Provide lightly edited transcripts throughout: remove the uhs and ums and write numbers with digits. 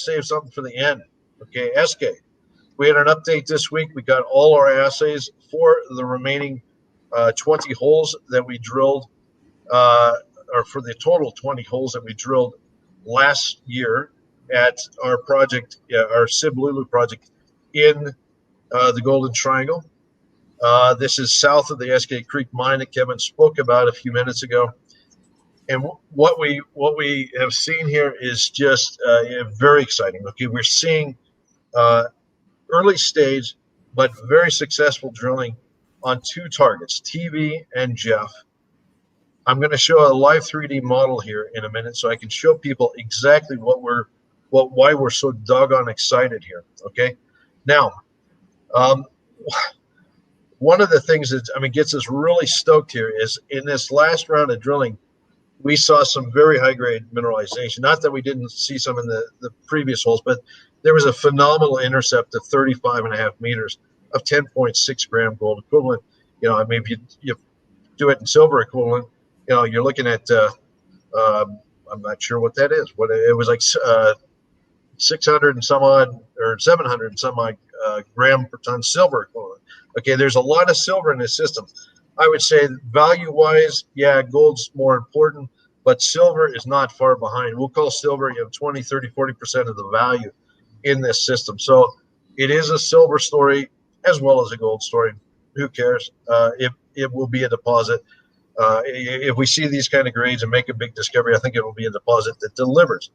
save something for the end. Okay, Eskay. We had an update this week. We got all our assays for the remaining 20 holes that we drilled, or for the total 20 holes that we drilled last year at our project, our Siblulu project in the Golden Triangle. This is south of the Eskay Creek mine that Kevin spoke about a few minutes ago. And what we have seen here is just very exciting. Okay, we're seeing early stage but very successful drilling on two targets, TV and Jeff. I'm going to show a live 3D model here in a minute so I can show people exactly why we're so doggone excited here. Okay, now one of the things that gets us really stoked here is in this last round of drilling, we saw some very high-grade mineralization. Not that we didn't see some in the previous holes, but there was a phenomenal intercept of 35.5 meters of 10.6 gram gold equivalent. If you do it in silver equivalent, you're looking at, I'm not sure what that is. What it was like 600 and some odd, or 700 and some odd gram per ton silver equivalent. Okay, there's a lot of silver in this system. I would say value-wise, yeah, gold's more important, but silver is not far behind. We'll call silver, 20, 30, 40% of the value in this system. So it is a silver story as well as a gold story. Who cares? It will be a deposit. If we see these kind of grades and make a big discovery, I think it will be a deposit that delivers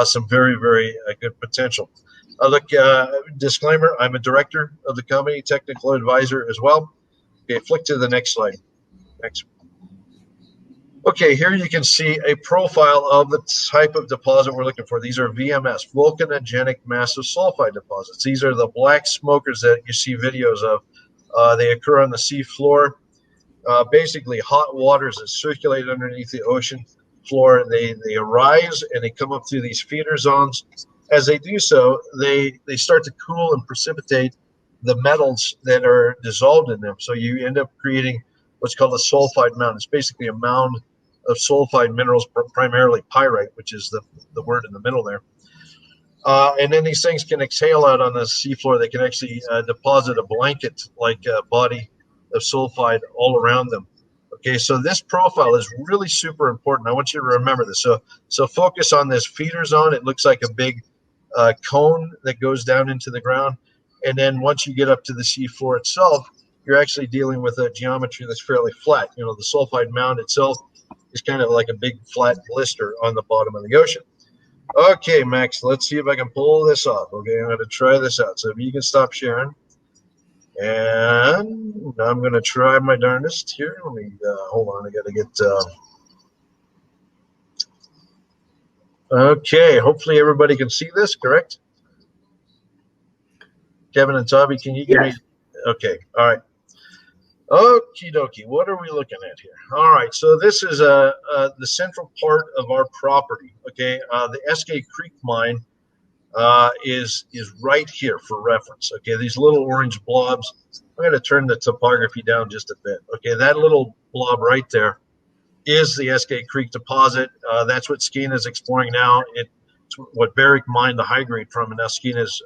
some very, very good potential. Look, disclaimer, I'm a director of the company, technical advisor as well. Okay, flick to the next slide. Next. Okay, here you can see a profile of the type of deposit we're looking for. These are VMS, volcanogenic massive sulfide deposits. These are the black smokers that you see videos of. They occur on the sea floor. Basically, hot waters that circulate underneath the ocean floor. They arise and they come up through these feeder zones. As they do so, they start to cool and precipitate the metals that are dissolved in them. So you end up creating what's called a sulfide mound. It's basically a mound of sulfide minerals, primarily pyrite, which is the word in the middle there. And then these things can exhale out on the seafloor. They can actually deposit a blanket-like body of sulfide all around them. Okay, so this profile is really super important. I want you to remember this. So focus on this feeder zone. It looks like a big cone that goes down into the ground. And then once you get up to the seafloor itself, you're actually dealing with a geometry that's fairly flat. The sulfide mound itself is kind of like a big flat blister on the bottom of the ocean. Okay, Max, let's see if I can pull this off. Okay, I'm going to try this out. So if you can stop sharing. And I'm going to try my darndest here. Let me, hold on, I got to get, okay, hopefully everybody can see this, correct? Kevin and Toby, can you give me, okay, all right. Okie dokie, what are we looking at here? All right, so this is the central part of our property, okay? The Eskay Creek mine is right here for reference, okay? These little orange blobs, I'm going to turn the topography down just a bit, okay? That little blob right there is the Eskay Creek deposit. That's what Skeena is exploring now. It's what Barrick mined the high grade from, and now Skeena is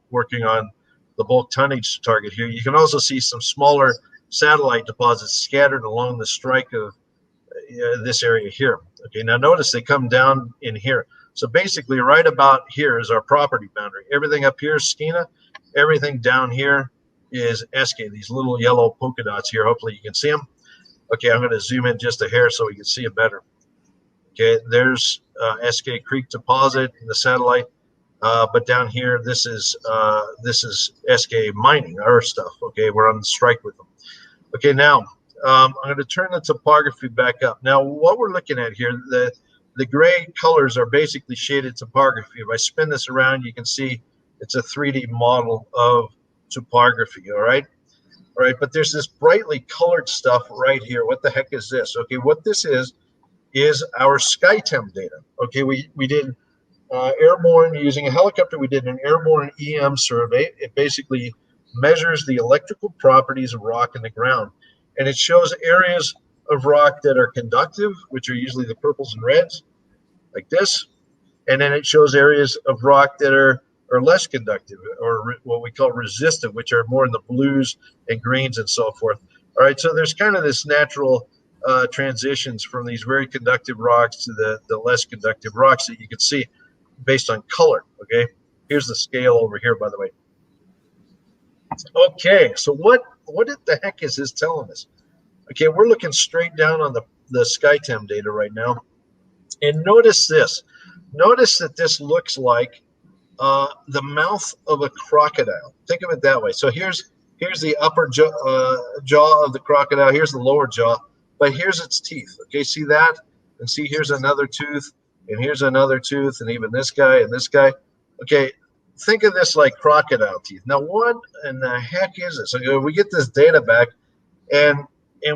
working on the bulk tonnage target here. You can also see some smaller satellite deposits scattered along the strike of this area here. Okay, now notice they come down in here. So basically right about here is our property boundary. Everything up here is Skeena. Everything down here is Eskay, these little yellow polka dots here. Hopefully you can see them. Okay, I'm going to zoom in just a hair so we can see it better. Okay, there's Eskay Creek deposit in the satellite. But down here, this is Eskay mining, our stuff. Okay, we're on the strike with them. Okay, now I'm going to turn the topography back up. Now, what we're looking at here, the gray colors are basically shaded topography. If I spin this around, you can see it's a 3D model of topography. All right, but there's this brightly colored stuff right here. What the heck is this? Okay, what this is our SkyTem data. Okay, we did airborne using a helicopter. We did an airborne EM survey. It basically measures the electrical properties of rock in the ground, and it shows areas of rock that are conductive, which are usually the purples and reds, like this, and then it shows areas of rock that are less conductive, or what we call resistant, which are more in the blues and greens and so forth. All right, so there's kind of this natural transitions from these very conductive rocks to the less conductive rocks that you can see based on color. Okay, here's the scale over here, by the way. Okay, so what the heck is this telling us? Okay, we're looking straight down on the SkyTem data right now, and notice this. Notice that this looks like the mouth of a crocodile. Think of it that way. So here's the upper jaw of the crocodile. Here's the lower jaw, but here's its teeth. Okay, see that? And see, here's another tooth, and here's another tooth, and even this guy and this guy. Okay, think of this like crocodile teeth. Now, what in the heck is this? Okay, we get this data back, and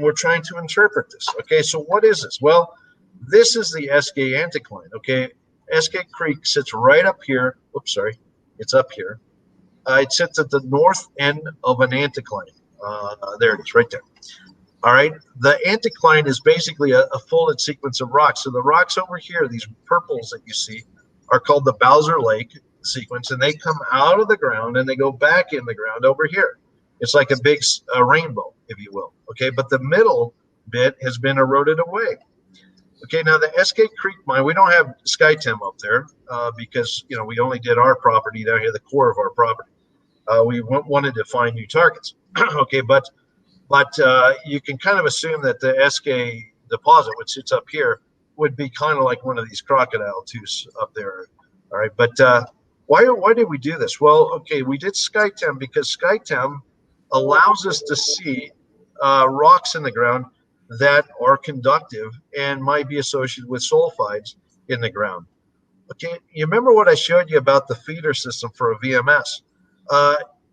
we're trying to interpret this. Okay, so what is this? Well, this is the Eskay anticline. Okay, Eskay Creek sits right up here. Oops, sorry, it's up here. It sits at the north end of an anticline. There it is, right there. All right, the anticline is basically a folded sequence of rocks. So the rocks over here, these purples that you see, are called the Bowser Lake sequence, and they come out of the ground and they go back in the ground over here. It's like a big rainbow, if you will. Okay, but the middle bit has been eroded away. Okay, now the Eskay Creek mine, we don't have SkyTem up there because, you know, we only did our property down here, the core of our property. We wanted to find new targets. Okay, but you can kind of assume that the Eskay deposit, which sits up here, would be kind of like one of these crocodile tooths up there. All right, but why did we do this? Well, okay, we did SkyTem because SkyTem allows us to see rocks in the ground that are conductive and might be associated with sulfides in the ground. Okay, you remember what I showed you about the feeder system for a VMS?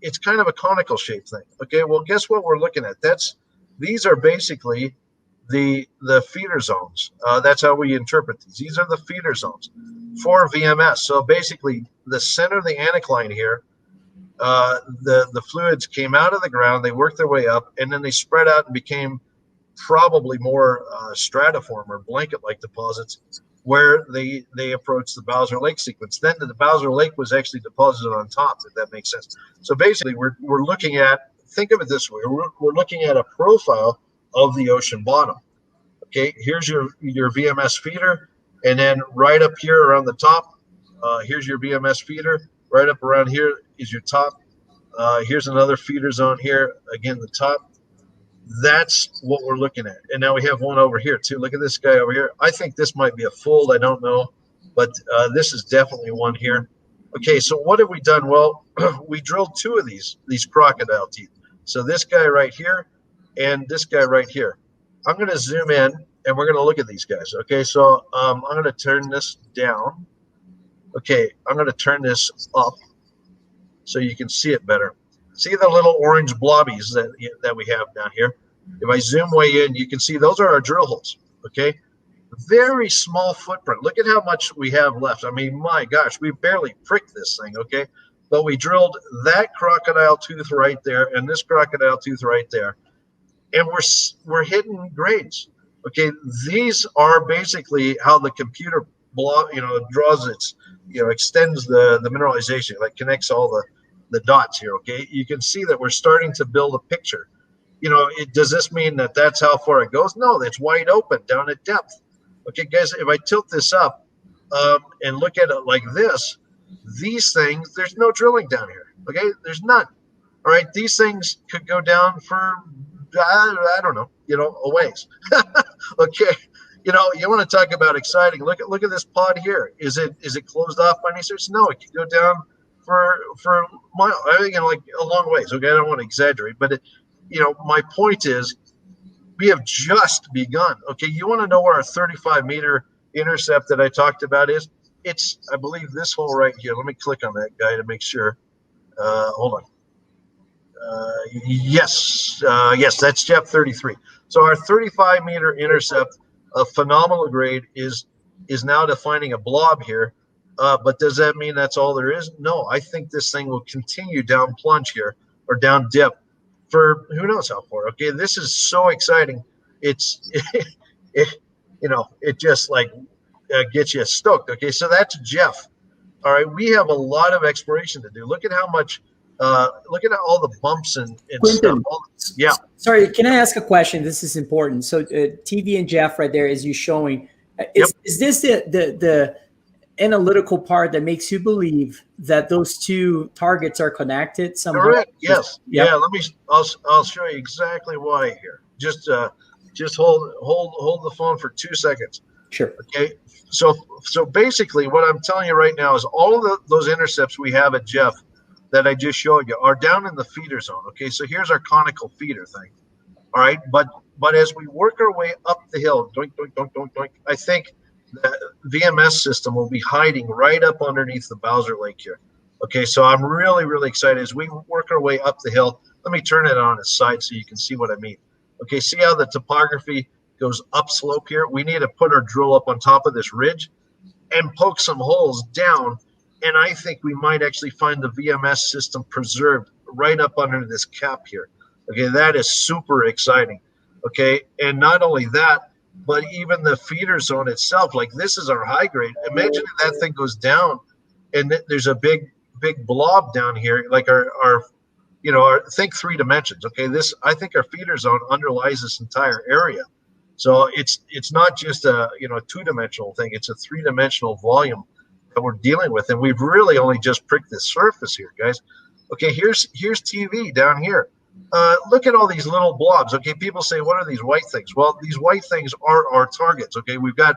It's kind of a conical shaped thing. Okay, well, guess what we're looking at? These are basically the feeder zones. That's how we interpret these. These are the feeder zones for VMS. So basically, the center of the anticline here, the fluids came out of the ground, they worked their way up, and then they spread out and became probably more stratiform or blanket-like deposits where they approach the Bowser Lake sequence. Then the Bowser Lake was actually deposited on top, if that makes sense. So basically, we're looking at, think of it this way, we're looking at a profile of the ocean bottom. Okay, here's your VMS feeder, and then right up here around the top, here's your VMS feeder. Right up around here is your top. Here's another feeder zone here, again, the top. That's what we're looking at. And now we have one over here too. Look at this guy over here. I think this might be a fold. I don't know, but this is definitely one here. Okay, so what have we done? Well, we drilled two of these crocodile teeth. So this guy right here and this guy right here. I'm going to zoom in and we're going to look at these guys. Okay, so I'm going to turn this down. Okay, I'm going to turn this up so you can see it better. See the little orange blobbies that we have down here? If I zoom way in, you can see those are our drill holes, okay? Very small footprint. Look at how much we have left. I mean, my gosh, we barely pricked this thing, okay? But we drilled that crocodile tooth right there and this crocodile tooth right there, and we're hitting grades, okay? These are basically how the computer draws its, extends the mineralization, like connects all the dots here, okay? You can see that we're starting to build a picture. Does this mean that that's how far it goes? No, it's wide open down at depth. Okay, guys, if I tilt this up and look at it like this, these things, there's no drilling down here, okay? There's none. All right, these things could go down for, I don't know, a ways. Okay, you want to talk about exciting. Look at this pod here. Is it closed off by any sorts? No, it could go down for mile, like a long ways. Okay, I don't want to exaggerate, but my point is, we have just begun. Okay, you want to know where our 35-meter intercept that I talked about is? It's, I believe, this hole right here. Let me click on that guy to make sure. Hold on. Yes, that's depth 33. So our 35-meter intercept, a phenomenal grade, is now defining a blob here. But does that mean that's all there is? No, I think this thing will continue down plunge here or down dip for who knows how far. Okay, this is so exciting. It just like gets you stoked. Okay, so that's Jeff. All right, we have a lot of exploration to do. Look at how much. Look at all the bumps and stuff. Quentin, Yeah. sorry, can I ask a question? This is important. So TV and Jeff right there is you showing. Yep. Is this the analytical part that makes you believe that those two targets are connected somehow? Correct. Yes. Yep. Yeah. I'll show you exactly why here. Just hold the phone for 2 seconds. Sure. Okay. So basically, what I'm telling you right now is all of those intercepts we have at Jeff that I just showed you are down in the feeder zone. Okay. So here's our conical feeder thing. All right. But as we work our way up the hill, doink, doink, doink, doink, doink, I think the VMS system will be hiding right up underneath the Bowser Lake here. Okay, so I'm really, really excited as we work our way up the hill. Let me turn it on its side so you can see what I mean. Okay, see how the topography goes upslope here? We need to put our drill up on top of this ridge and poke some holes down. And I think we might actually find the VMS system preserved right up under this cap here. Okay, that is super exciting. Okay, and not only that, but even the feeder zone itself, like this is our high grade. Imagine if that thing goes down and there's a big blob down here, like our think 3 dimensions. Okay, I think our feeder zone underlies this entire area. So it's not just a 2-dimensional thing, it's a 3-dimensional volume that we're dealing with. And we've really only just pricked the surface here, guys. Okay, here's TV down here. Look at all these little blobs. Okay, people say, what are these white things? Well, these white things are our targets. Okay, we've got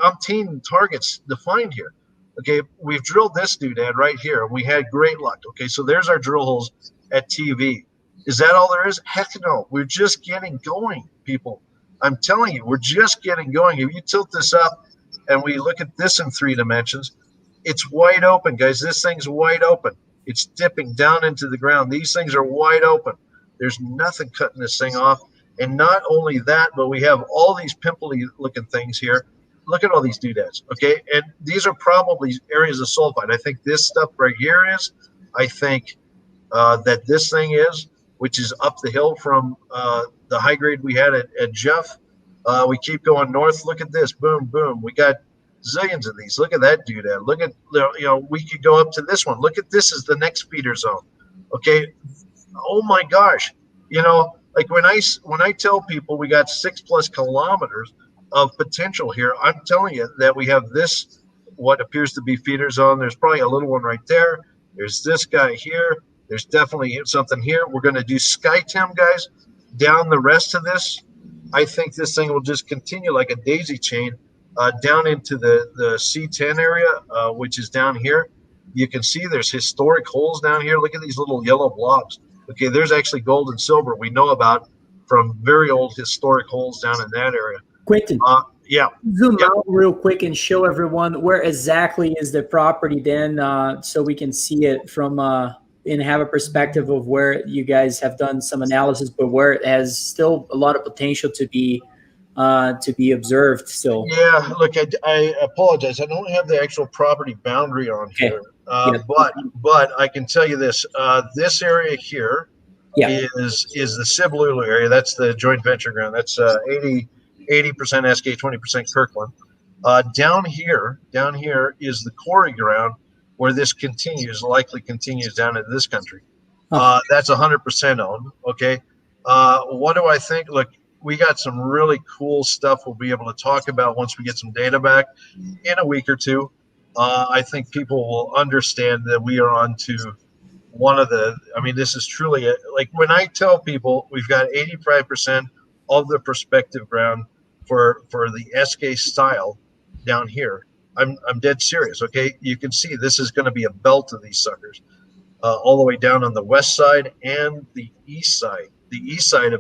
umpteen targets defined here. Okay, we've drilled this doodad right here, and we had great luck. Okay, so there's our drill holes at TV. Is that all there is? Heck no. We're just getting going, people. I'm telling you, we're just getting going. If you tilt this up and we look at this in 3 dimensions, it's wide open, guys. This thing's wide open. It's dipping down into the ground. These things are wide open. There's nothing cutting this thing off. And not only that, but we have all these pimply looking things here. Look at all these doodads, okay? And these are probably areas of sulfide. I think this stuff right here is. I think that this thing is, which is up the hill from the high grade we had at Jeff. We keep going north. Look at this. Boom, boom. We got zillions of these. Look at that doodad. Look at, we could go up to this one. Look at this is the next feeder zone. Okay. Oh my gosh. Like when I tell people we got 6+ kilometers of potential here, I'm telling you that we have this, what appears to be feeder zone. There's probably a little one right there. There's this guy here. There's definitely something here. We're going to do SkyTem, guys, down the rest of this. I think this thing will just continue like a daisy chain down into the C10 area, which is down here. You can see there's historic holes down here. Look at these little yellow blobs. Okay, there's actually gold and silver we know about from very old historic holes down in that area. Quentin, yeah. Zoom out real quick and show everyone where exactly is the property then, so we can see it from and have a perspective of where you guys have done some analysis, but where it has still a lot of potential to be observed still. Yeah, look, I apologize. I don't have the actual property boundary on here, but I can tell you this: this area here is the Siblulu area. That's the joint venture ground. That's 80% Eskay, 20% Kirkland. Down here is the quarry ground where this likely continues down into this country. That's 100% owned. Okay. What do I think? Look, we got some really cool stuff we'll be able to talk about once we get some data back in a week or two. I think people will understand that we are on to one of the, this is truly like when I tell people we've got 85% of the prospective ground for the Eskay style down here. I'm dead serious. Okay, you can see this is going to be a belt of these suckers, all the way down on the west side and the east side. The east side,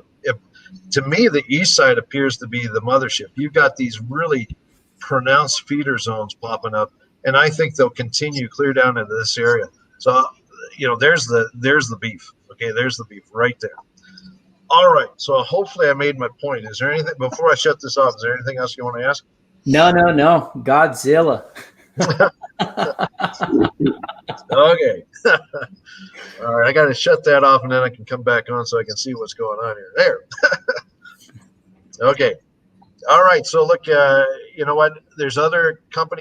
to me, the east side appears to be the mothership. You've got these really pronounced feeder zones popping up, and I think they'll continue clear down into this area. So, there's the beef. Okay, there's the beef right there. All right. So hopefully I made my point. Is there anything before I shut this off? Is there anything else you want to ask? No. Godzilla. Okay. All right. I got to shut that off and then I can come back on so I can see what's going on here. There. Okay. All right. So look, you know what? There's other companies